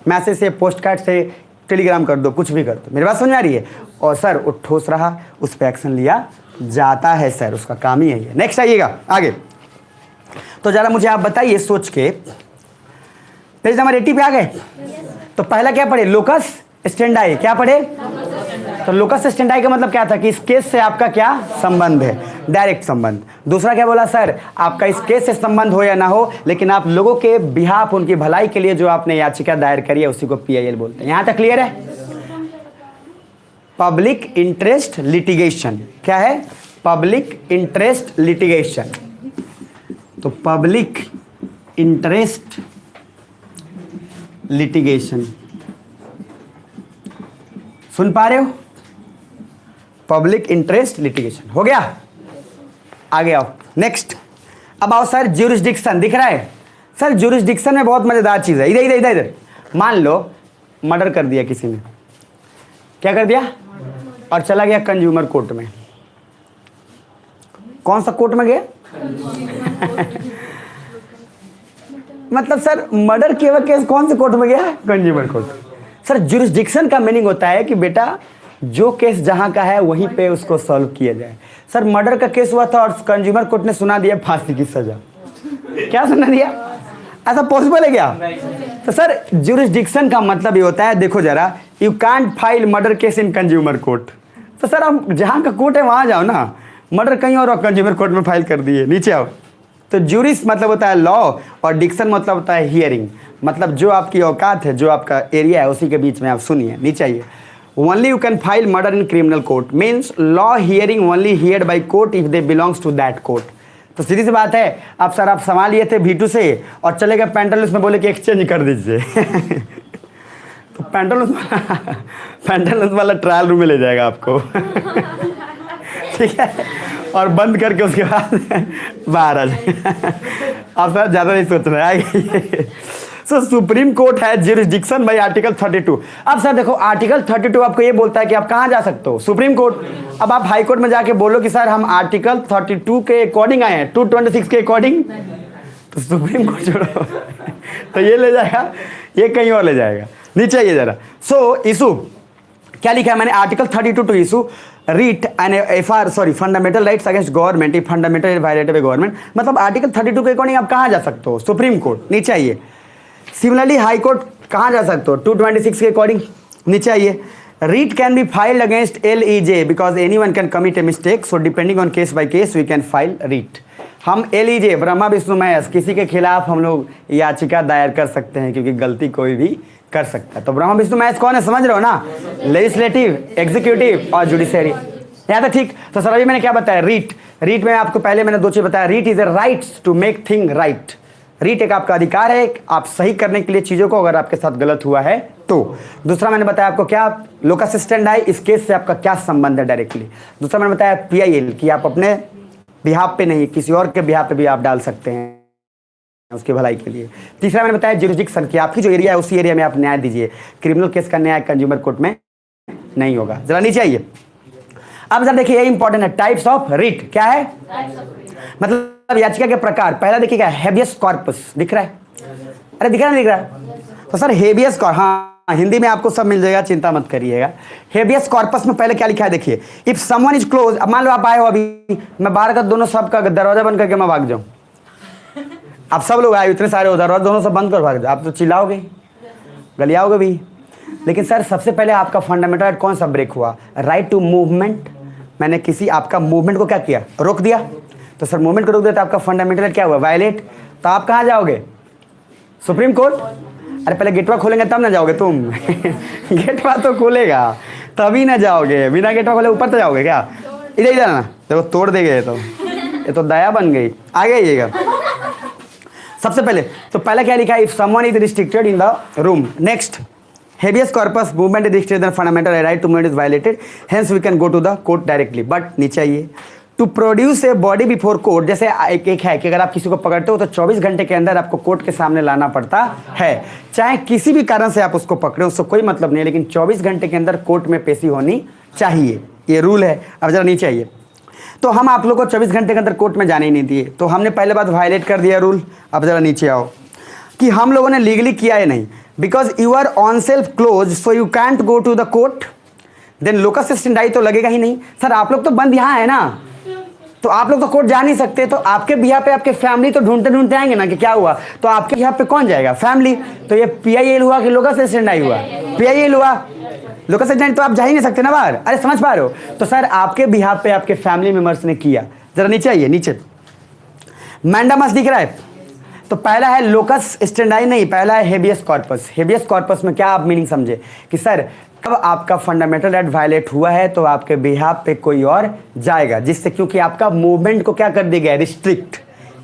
मैसेज से, पोस्ट कार्ड से, टेलीग्राम कर दो, कुछ भी कर दो। मेरी बात समझ आ रही है? और सर वो ठोस रहा, उस पर एक्शन लिया जाता है सर, उसका काम ही यही है। नेक्स्ट आइएगा आगे। तो जरा मुझे आप बताइए सोच के, पेज नंबर 80 पे आ गए। तो पहला क्या पढ़े, लोकस स्टेंडाई, क्या पढ़े? तो लोकस स्टेंडाई का मतलब क्या था कि इस केस से आपका क्या संबंध है, डायरेक्ट संबंध। दूसरा क्या बोला सर, आपका इस केस से संबंध हो या ना हो, लेकिन आप लोगों के बिहाफ, उनकी भलाई के लिए जो आपने याचिका दायर करी है उसी को PIL बोलते हैं। यहां तक क्लियर है? पब्लिक इंटरेस्ट लिटिगेशन क्या है? Public interest litigation. तो पब्लिक इंटरेस्ट लिटिगेशन, सुन पा रहे हो? पब्लिक इंटरेस्ट लिटिगेशन हो गया। आगे आओ, नेक्स्ट। अब आओ सर, ज्यूरिसडिक्शन दिख रहा है? सर ज्यूरिसडिक्शन में बहुत मजेदार चीज है। इधर इधर इधर इधर, मान लो मर्डर कर दिया किसी ने, क्या कर दिया, और चला गया कंज्यूमर कोर्ट में। कौन सा कोर्ट में गया? मतलब सर मर्डर किया हुआ केस कौन से कोर्ट में गया? Consumer court. सर ज्यूरिसडिक्शन का मीनिंग होता है कि बेटा जो केस जहां का है वहीं पे उसको सॉल्व किया जाए। सर मर्डर का केस हुआ था और कंज्यूमर कोर्ट ने सुना दिया फांसी की सजा, क्या सुना दिया? ऐसा पॉसिबल है क्या? तो सर ज्यूरिसडिक्शन का मतलब ये होता है, देखो जरा, you can't file murder case in consumer court. तो सर हम जहां का कोर्ट है वहां जाओ ना, मर्डर कहीं और कंज्यूमर कोर्ट में फाइल कर दिए, नीचे आओ। तो ज्यूरिस मतलब होता है लॉ, और डिक्शन मतलब होता है हियरिंग, मतलब जो आपकी औकात है, जो आपका एरिया है उसी के बीच में आप सुनिए। नीचे आइए। Only you can file murder in criminal court means law hearing only heard by court if they belongs to that court. तो सीधी सी बात है, अब सर आप संभाल लिए थे V2 से और चले गए पेंटालूस में, बोले कि एक्सचेंज कर दीजिए। तो पेंटालूस वाला ट्रायल रूम में ले जाएगा आपको। ठीक है, और बंद करके उसके बाद बाहर आ जाएगा। आप सर ज़्यादा नहीं सोच रहे हैं। सो सुप्रीम कोर्ट है ज्यूरिसडिक्शन बाय आर्टिकल 32। अब सर देखो आर्टिकल 32 आपको ये बोलता है कि आप कहाँ जा सकते हो, सुप्रीम कोर्ट। अब आप हाई कोर्ट में जाके बोलो कि सर हम आर्टिकल 32 के अकॉर्डिंग आए हैं, 226 के अकॉर्डिंग, तो सुप्रीम कोर्ट छोड़ो। तो ये ले जाएगा, ये कहीं और ले जाएगा। नीचे आइए जरा। सो इशू क्या लिखा है मैंने, article 32 to issue writ and FR fundamental rights against government if fundamental violated by government. मतलब आर्टिकल 32 के अकॉर्डिंग आप कहाँ जा सकते हो, सुप्रीम कोर्ट। नीचे आइए। सिमिलरली हाई कोर्ट कहाँ जा सकते हो, 226 के अकॉर्डिंग। नीचे आइए। Writ can be filed against LEJ because anyone can commit a mistake, so depending on case by case we can file writ. हम LEJ ब्रह्मा विष्णु महेश किसी के खिलाफ हम लोग याचिका दायर कर सकते हैं, क्योंकि गलती कोई भी कर सकता है। तो ब्रह्मा विष्णु महेश कौन है, समझ रहे हो ना? लेजिस्लेटिव, एग्जीक्यूटिव और जुडिशरी। यहाँ तक ठीक। तो सर अभी मैंने क्या बताया, रीट। रीट में आपको पहले मैंने दो चीज बताया, writ is a rights to make thing right. Writ एक आपका अधिकार है आप सही करने के लिए चीजों को, अगर आपके साथ गलत हुआ है तो। दूसरा मैंने बताया आपको क्या, लोकस स्टेंडाई, इस केस से आपका क्या संबंध है डायरेक्टली। दूसरा मैंने बताया PIL कि आप अपने बिहाफ पे नहीं, किसी और के बिहाफ पे भी आप डाल सकते हैं उसकी भलाई के लिए। तीसरा मैंने बताया ज्यूरिसडिक्शन कि आपकी जो एरिया है उसी एरिया में आप न्याय दीजिए। क्रिमिनल केस का न्याय कंज्यूमर कोर्ट में नहीं होगा। जरा नीचे आइए। अब जरा देखिए ये इंपॉर्टेंट है, टाइप्स ऑफ रीट क्या है, मतलब याचिका के प्रकार। पहला देखिएगा हेबियस कॉर्पस, दिख रहा है? अरे दिख रहा है, दिख रहा है? तो सर हेबियस कॉर्पस, हाँ हिंदी में आपको सब मिल जाएगा, चिंता मत करिएगा। हेबियस कॉर्पस में पहले क्या लिखा है देखिए, इफ समवन इज क्लोज। अब मान लो आप आए हो, अभी मैं बाहर का दोनों सबका दरवाजा बंद करके मैं भाग जाऊं, आप सब लोग आए इतने सारे हो, दरवाजा दोनों सब बंद कर भाग जाओ, आप तो चिल्लाओगे, गलियाओगे भी। लेकिन सर सबसे पहले आपका फंडामेंटल राइट कौन सा ब्रेक हुआ, राइट टू मूवमेंट। मैंने किसी आपका मूवमेंट को क्या किया, रोक दिया। तो सर मूवमेंट को रोक दिया तो आपका फंडामेंटल राइट क्या हुआ, वायलेट। तो आप कहाँ जाओगे, सुप्रीम कोर्ट। अरे पहले गेटवा खोलेंगे तब ना जाओगे तुम। गेटवा तो खोलेगा तभी ना जाओगे, बिना गेटवा खोले ऊपर तो जाओगे क्या? इधर इधर ना, देखो तोड़ देंगे ये तो दया बन गई। आगे आइएगा। सबसे पहले तो पहला क्या लिखा है, if someone is restricted in the room. Next, habeas corpus movement is restricted and fundamental right to movement is violated, hence we can go to the court directly। but नीचे आइए, to produce a body before court, जैसे एक है कि अगर आप किसी को पकड़ते हो तो 24 घंटे के अंदर आपको कोर्ट के सामने लाना पड़ता है, चाहे किसी भी कारण से आप उसको पकड़े, उससे कोई मतलब नहीं, लेकिन 24 घंटे के अंदर कोर्ट में पेशी होनी चाहिए, ये रूल है। अब जरा नीचे आइए। तो हम आप लोग को 24 घंटे के अंदर कोर्ट में जाने ही नहीं दिए, तो हमने पहले बात वायलेट कर दिया रूल। अब जरा नीचे आओ कि हम लोगों ने लीगली किया है नहीं, because you are on self close so you can't go to the court, then locus standi तो लगेगा ही नहीं। सर आप लोग तो बंद यहाँ है ना, तो आप लोग तो कोर्ट जा नहीं सकते, तो आपके बिहार पे आपके फैमिली तो ढूंढते ढूंढते आएंगे ना कि क्या हुआ, तो आपके यहाँ पे कौन जाएगा? फैमिली। तो ये PIL हुआ कि लोकस स्टैंडाई हुआ? PIL हुआ। लोकस स्टैंड तो आप जा ही नहीं सकते ना बाहर। अरे समझ पा रहे हो? तो सर आपके बिहार पे आपके फैमिली मेंबर्स ने किया। जरा नीचे आइए, नीचे मैंडामस दिख रहा है। तो पहला है लोकस स्टैंडाई, नहीं, पहला है हेबियस कॉर्पस। हेबियस कॉर्पस में क्या आप मीनिंग समझे कि सर अब आपका फंडामेंटल राइट वायलेट हुआ है तो आपके बिहाफ पे कोई और जाएगा, जिससे क्योंकि आपका मूवमेंट को क्या कर दिया गया? रिस्ट्रिक्ट।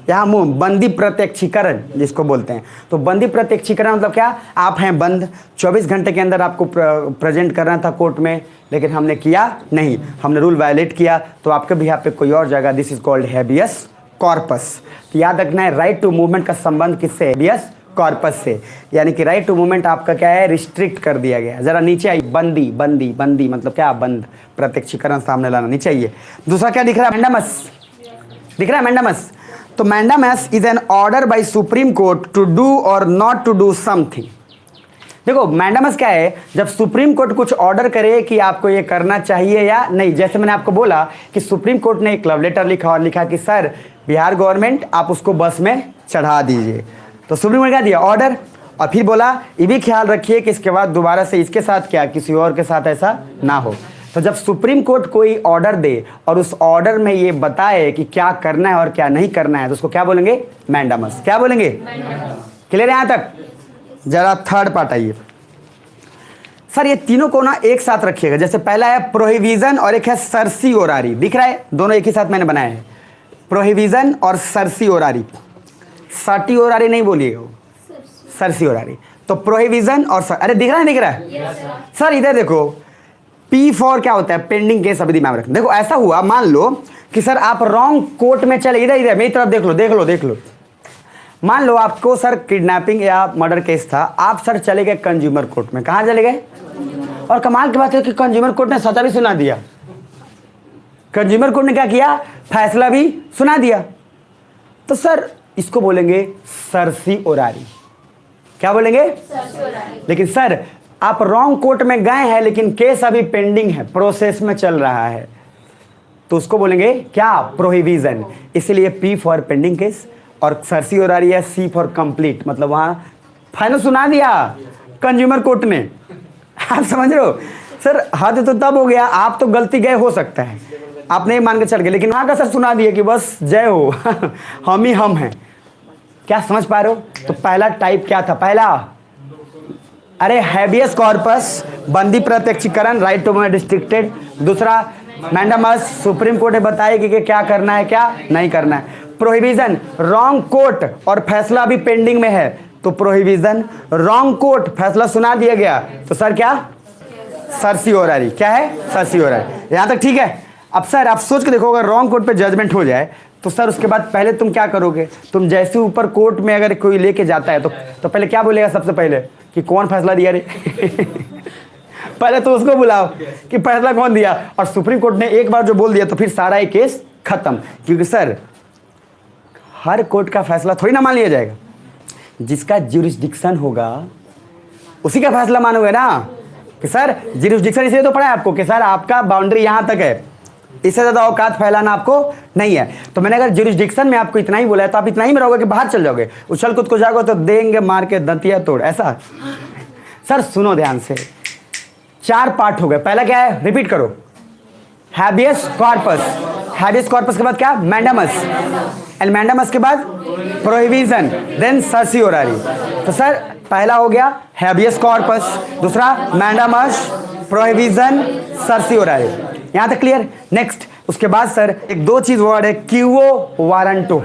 यहाँ मूव बंदी प्रत्यक्षीकरण जिसको बोलते हैं। तो बंदी प्रत्यक्षीकरण मतलब क्या? आप हैं बंद, 24 घंटे के अंदर आपको प्रेजेंट करना था कोर्ट में, लेकिन हमने किया नहीं, हमने रूल वायलेट किया, तो आपके बिहाफ पे कोई और जाएगा। This is called habeas corpus. तो याद रखना है, राइट टू मूवमेंट का संबंध किससे? हेबियस कॉर्पस से। यानी कि राइट टू मूवमेंट आपका क्या है? रिस्ट्रिक्ट कर दिया गया। जरा नीचे आइए, बंदी बंदी बंदी मतलब क्या? बंद, प्रत्यक्षीकरण सामने लाना। नीचे आइए, दूसरा क्या दिख रहा है? मैंडामस दिख रहा है, मैंडामस। तो mandamus is an order by Supreme Court to do और नॉट टू डू समथिंग। देखो मैंडामस क्या है? जब सुप्रीम कोर्ट कुछ ऑर्डर करे कि आपको ये करना चाहिए या नहीं। जैसे मैंने आपको बोला कि सुप्रीम कोर्ट ने एक लव लेटर लिखा और लिखा कि सर बिहार गवर्नमेंट आप उसको बस में चढ़ा दीजिए, तो सुप्रीम कोर्ट क्या दिया? ऑर्डर। और फिर बोला ये भी ख्याल रखिए कि इसके बाद दोबारा से इसके साथ क्या, किसी और के साथ ऐसा ना हो। तो जब सुप्रीम कोर्ट कोई ऑर्डर दे और उस ऑर्डर में ये बताए कि क्या करना है और क्या नहीं करना है, तो उसको क्या बोलेंगे? मैंडामस। क्या बोलेंगे? क्लियर है यहाँ तक? जरा थर्ड पार्ट आइए। सर ये तीनों को ना एक साथ रखिएगा। जैसे पहला है प्रोहिबिजन और एक है सर्सिओरारी। दिख रहा है? दोनों एक ही साथ मैंने बनाया है, प्रोहिबिजन और सर्सिओरारी। सर्टिओरारी नहीं बोलिएगा, सर्सिओरारी। तो प्रोहिबिजन और अरे दिख रहा है? दिख रहा है सर? इधर देखो, P फॉर क्या होता है? पेंडिंग केस अवधि में रखना। देखो ऐसा हुआ, मान लो कि सर आप रॉन्ग कोर्ट में चले, इधर इधर मेरी तरफ देख लो, देख लो, देख लो। मान लो आपको सर किडनैपिंग या मर्डर केस था, आप सर चले गए कंज्यूमर कोर्ट में। कहाँ चले गए? और कमाल की बात है कि कंज्यूमर कोर्ट ने सजा भी सुना दिया। कंज्यूमर कोर्ट ने क्या किया? फैसला भी सुना दिया। तो सर इसको बोलेंगे सर्सिओरारी। क्या बोलेंगे? लेकिन सर आप रॉन्ग कोर्ट में गए हैं लेकिन केस अभी पेंडिंग है, प्रोसेस में चल रहा है, तो उसको बोलेंगे क्या? प्रोहिबिजन। इसीलिए P फॉर पेंडिंग केस और सर्सिओरारी है C फॉर कंप्लीट, मतलब वहां फाइनल सुना दिया कंज्यूमर कोर्ट ने। आप समझ रहे हो? सर हद तो तब हो गया, आप तो गलती गए हो सकता है, आप नहीं मान के चल गए, लेकिन वहां का सर सुना दिया कि बस जय हो हम ही हम हैं। क्या समझ पा रहे हो? तो पहला टाइप क्या था? पहला अरे हैबियस कॉर्पस, बंदी प्रत्यक्षीकरण, राइट टू मूवमेंट रिस्ट्रिक्टेड। दूसरा मैंडामस, सुप्रीम कोर्ट ने बताया कि क्या करना है क्या नहीं करना है। प्रोहिबिजन, रॉन्ग कोर्ट और फैसला अभी पेंडिंग में है, तो प्रोहिबिजन। रॉन्ग कोर्ट, फैसला सुना दिया गया, तो सर क्या? सर्सिओरारी। क्या है? सर्सिओरारी। यहां तक ठीक है? अब सर आप सोच के देखो, अगर रॉन्ग कोर्ट पे जजमेंट हो जाए तो सर उसके बाद पहले तुम क्या करोगे? तुम जैसे ऊपर कोर्ट में अगर कोई लेके जाता है तो पहले क्या बोलेगा? सबसे पहले कि कौन फैसला दिया रे पहले तो उसको बुलाओ कि फैसला कौन दिया। और सुप्रीम कोर्ट ने एक बार जो बोल दिया तो फिर सारा ये केस खत्म, क्योंकि सर हर कोर्ट का फैसला थोड़ी ना मान लिया जाएगा। जिसका ज्यूरिसडिक्शन होगा उसी का फैसला मानोगे ना। कि सर ज्यूरिसडिक्शन इसलिए तो पढ़ा है आपको कि सर आपका बाउंड्री यहां तक है, इससे ज़्यादा औकात फैलाना आपको नहीं है। तो मैंने अगर ज्यूरिसडिक्शन में आपको इतना ही बोला है तो आप इतना ही में रहोगे कि बाहर चल जाओगे, उछल कूद को जाओगे तो देंगे मार के दंतिया तोड़, ऐसा। सर सुनो ध्यान से, 4 पार्ट हो गए। पहला क्या है? रिपीट करो, हैबियस कॉर्पस। हैबियस कॉर्पस के बाद क्या? मैंडामस। एंड मैंडामस के बाद प्रोहिबिजन, देन सर्सिओरारी। तो सर पहला हो गया हैबियस कॉर्पस, दूसरा मैंडामस, प्रोहिबिजन, सर्सिओरारी। यहां तक क्लियर? नेक्स्ट उसके बाद सर एक 2 चीज वर्ड है, क्यूओ वारंटो।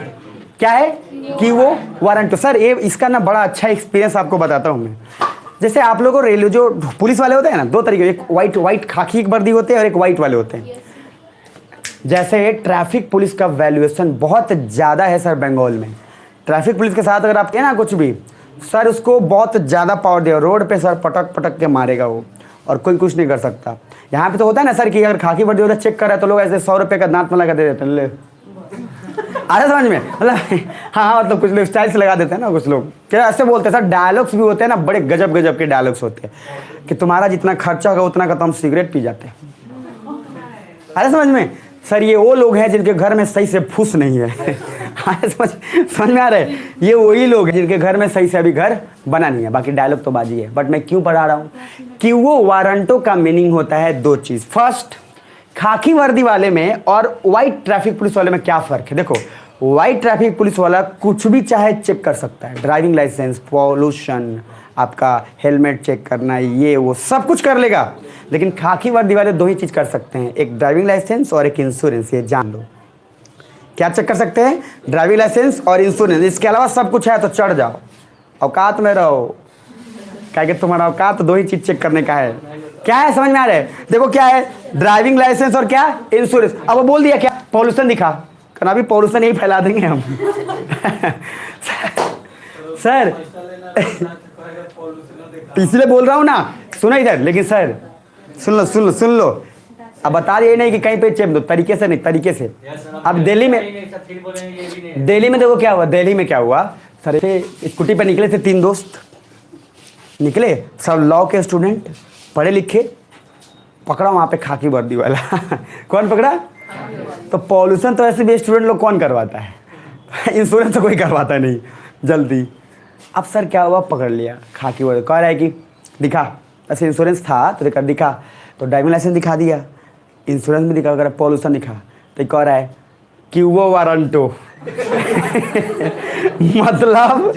क्या है? क्यूओ वारंटो। सर ये इसका ना बड़ा अच्छा एक्सपीरियंस आपको बताता हूं मैं। जैसे आप लोगों को रेलवे जो पुलिस वाले होते हैं ना, 2 तरीके, एक वाइट खाकी की वर्दी होते हैं और एक वाइट वाले होते हैं। जैसे ट्रैफिक पुलिस का वैल्यूएशन बहुत ज़्यादा है सर बंगाल में। ट्रैफिक पुलिस के साथ अगर आप कहें ना कुछ भी, सर उसको बहुत ज़्यादा पावर दे, रोड पे सर पटक पटक के मारेगा वो, और कोई कुछ नहीं कर सकता। यहाँ पे तो होता है ना सर कि अगर खाकी वर्दी होता चेक कर रहा है तो लोग ऐसे 100 रुपये का दांत में लगा दे देते हैं। ले अरे समझ में, मतलब हाँ मतलब कुछ लोग स्टाइल से लगा देते हैं ना, कुछ लोग क्या ऐसे बोलते हैं सर। डायलॉग्स भी होते हैं ना, बड़े गजब गजब के डायलॉग्स होते हैं कि तुम्हारा जितना खर्चा होगा उतना का तो हम सिगरेट पी जाते हैं। अरे समझ में, सर ये वो लोग हैं जिनके घर में सही से फूस नहीं है। हाँ, समझ में आ रहा है? ये वही लोग हैं जिनके घर में सही से अभी घर बना नहीं है। बाकी डायलॉग तो बाजी है, बट मैं क्यों पढ़ा रहा हूँ? क्यूवो वारंटो का मीनिंग होता है दो चीज़। फर्स्ट, खाकी वर्दी वाले में और वाइट ट्रैफिक पुलिस वाले में क्या फ़र्क है? देखो, वाइट ट्रैफिक पुलिस वाला कुछ भी चाहे चेक कर सकता है, ड्राइविंग लाइसेंस, पॉल्यूशन, आपका हेलमेट चेक करना, ये वो सब कुछ कर लेगा। लेकिन खाकी वर्दी वाले दो ही चीज़ कर सकते हैं, एक ड्राइविंग लाइसेंस और एक इंश्योरेंस। ये जान लो, क्या चेक कर सकते हैं? ड्राइविंग लाइसेंस और इंश्योरेंस। इसके अलावा सब कुछ है तो चढ़ जाओ, औकात में रहो। क्या कि तुम्हारा औकात दो ही चीज़ चेक करने का है। क्या है, समझ में आ रहा है? देखो क्या है, ड्राइविंग लाइसेंस और क्या, इंश्योरेंस। अब वो बोल दिया क्या, पॉल्यूशन दिखा, कहना अभी पॉल्यूशन यही फैला देंगे हम। सर इसलिए बोल रहा हूँ ना, सुनो इधर। लेकिन सर सुन लो। अब बता रही नहीं कि कहीं पे चेप दो, तरीके से नहीं, तरीके से। अब दिल्ली में देखो क्या हुआ। दिल्ली में क्या हुआ, सर स्कूटी पे निकले थे 3 दोस्त, निकले सब लॉ के स्टूडेंट, पढ़े लिखे, पकड़ा वहाँ पे खाकी वर्दी वाला। कौन पकड़ा? तो पॉल्यूशन तो ऐसे भी स्टूडेंट लोग कौन करवाता है, इंश्योरेंस तो कोई करवाता नहीं जल्दी। अब सर क्या हुआ, पकड़ लिया खाकी वर्दी, कह रहा है कि दिखा, ऐसे इंश्योरेंस था तो दिखा, तो ड्राइविंग लाइसेंस दिखा दिया, इंश्योरेंस भी दिखा, अगर पॉल्यूशन दिखा, तो कह रहा है क्यूवो वारंटो। मतलब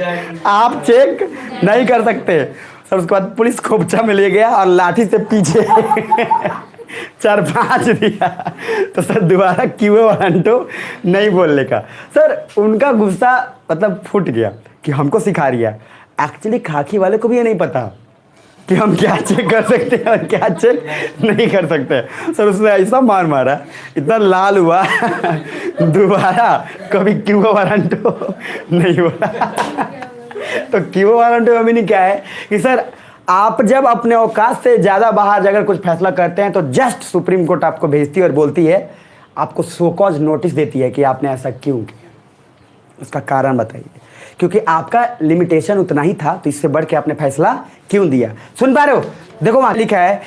आप चेक नहीं कर सकते। सर उसके बाद पुलिस खोपचा में ले गया और लाठी से पीछे 4-5 दिया। तो सर दोबारा क्यूवो वारंटो नहीं बोलने का। सर उनका गुस्सा मतलब फूट गया कि हमको सिखा रही है। एक्चुअली खाकी वाले को भी ये नहीं पता कि हम क्या चेक कर सकते हैं और क्या चेक नहीं कर सकते। सर उसने ऐसा मार मारा, इतना लाल हुआ, दोबारा कभी क्यूवो वारंटो नहीं बोला। तो क्यूवो वारंटो का मीनिंग क्या है कि सर आप जब अपने औकात से ज़्यादा बाहर जाकर कुछ फैसला करते हैं तो जस्ट सुप्रीम कोर्ट आपको भेजती है और बोलती है, आपको सो कॉज नोटिस देती है कि आपने ऐसा क्यों किया, उसका कारण बताइए, क्योंकि आपका लिमिटेशन उतना ही था, तो इससे बढ़ के आपने फैसला क्यों दिया। सुन पा रहे हो? देखो वहां लिखा है,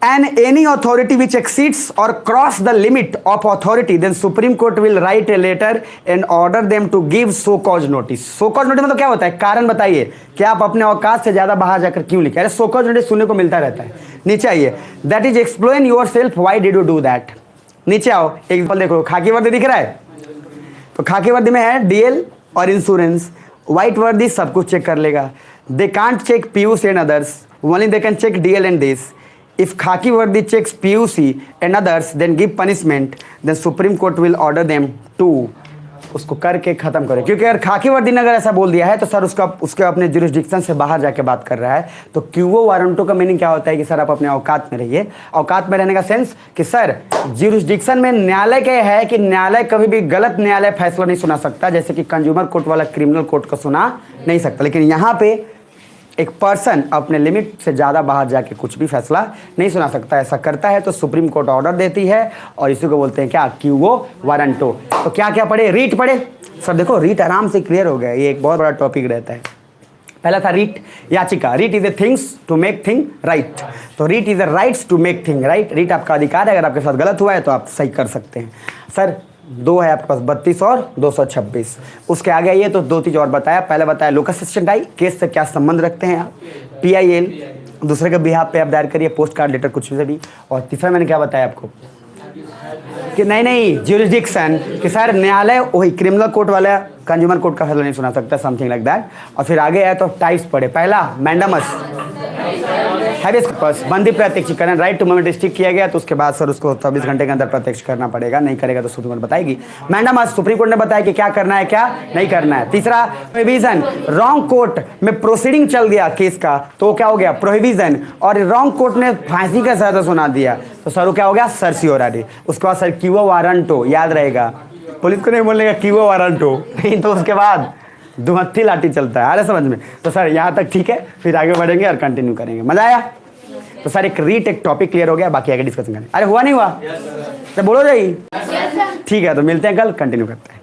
an any authority which exceeds और cross the limit of authority then supreme court will write a letter and order them to give show cause notice. Show cause notice मतलब क्या होता है, कारण बताइए कि आप अपने औकात से ज्यादा बाहर जाकर क्यों लिखे। अरे सो कॉज नोटिस सुनने को मिलता रहता है। नीचे आइए, that is explain your self, why did you do that. नीचे आओ, एग्जाम्पल देखो, खाकी वर्दी दिख रहा है, तो खाकी वर्दी में है डीएल और इंश्योरेंस, व्हाइट वर्दी सब कुछ चेक कर लेगा। They can't check PUC and others, only they can check DL and this. If खाकी वर्दी checks PUC and others then give punishment, then supreme court will order them to, उसको करके खत्म करें। क्योंकि अगर खाकी वर्दी ने अगर ऐसा बोल दिया है तो सर उसके अपने जुरिस्डिक्शन से बाहर जाके बात कर रहा है। तो क्यूवो वारंटो का मीनिंग क्या होता है कि सर आप अपने औकात में रहिए। औकात में रहने का सेंस कि सर जुरिस्डिक्शन में न्यायालय क्या है कि न्यायालय कभी भी गलत न्यायालय फैसला नहीं सुना सकता, जैसे कि कंज्यूमर कोर्ट वाला क्रिमिनल कोर्ट को सुना नहीं सकता। लेकिन यहाँ पे एक पर्सन अपने लिमिट से ज़्यादा बाहर जाके कुछ भी फैसला नहीं सुना सकता। ऐसा करता है तो सुप्रीम कोर्ट ऑर्डर देती है और इसी को बोलते हैं क्या, क्यूवो वारंटो। तो क्या क्या पढ़े, रीट पढ़े। सर देखो रीट आराम से क्लियर हो गया, ये एक बहुत बड़ा टॉपिक रहता है। पहला था रीट, याचिका। Writ is a things to make thing right. तो writ is a rights to make thing right. Writ आपका अधिकार है, अगर आपके साथ गलत हुआ है तो आप सही कर सकते हैं। सर दो है आपके पास, 32 और 226। उसके आगे आइए तो दो चीज़ और बताया। पहले बताया लोकस स्टेंडाई, केस से क्या संबंध रखते हैं आप, PIL, दूसरे के बिहाफ पे आप दायर करिए, पोस्ट कार्ड लेटर कुछ भी। और तीसरा मैंने क्या बताया आपको कि नहीं ज्यूरिसडिक्शन, कि सर न्यायालय वही क्रिमिनल कोर्ट वाला कंज्यूमर कोर्ट का फैसला नहीं सुना सकता, समथिंग लाइक दैट। और फिर आगे आया तो टाइप्स पढ़े। पहला मैंडामस, हैबियस कॉर्पस, बंदी प्रत्यक्षीकरण, राइट टू मूवमेंट स्टिक किया गया तो उसके बाद सर उसको 24 घंटे के अंदर प्रत्यक्ष करना पड़ेगा, नहीं करेगा तो सुप्रीम कोर्ट बताएगी। मैंडामस सुप्रीम कोर्ट ने बताया कि क्या करना है क्या नहीं करना है। तीसरा प्रोहिबिशन, रॉन्ग कोर्ट में प्रोसीडिंग चल गया केस का तो क्या हो गया, प्रोहिबिशन, और रॉन्ग कोर्ट ने फांसी का सजा सुना दिया तो सर वो क्या हो गया, सर्सियोररी। उसके बाद सर क्यूवो वारंटो, याद रहेगा, पुलिस को नहीं बोलने का क्यूवो वारंटो, नहीं तो उसके बाद दुहत्थी लाठी चलता है। अरे समझ में। तो सर यहाँ तक ठीक है, फिर आगे बढ़ेंगे और कंटिन्यू करेंगे। मजा आया? तो सर एक टॉपिक क्लियर हो गया, बाकी आगे डिस्कशन करें। अरे हुआ नहीं हुआ? तो बोलो जाइए। ठीक है, तो मिलते हैं कल, कंटिन्यू करते हैं।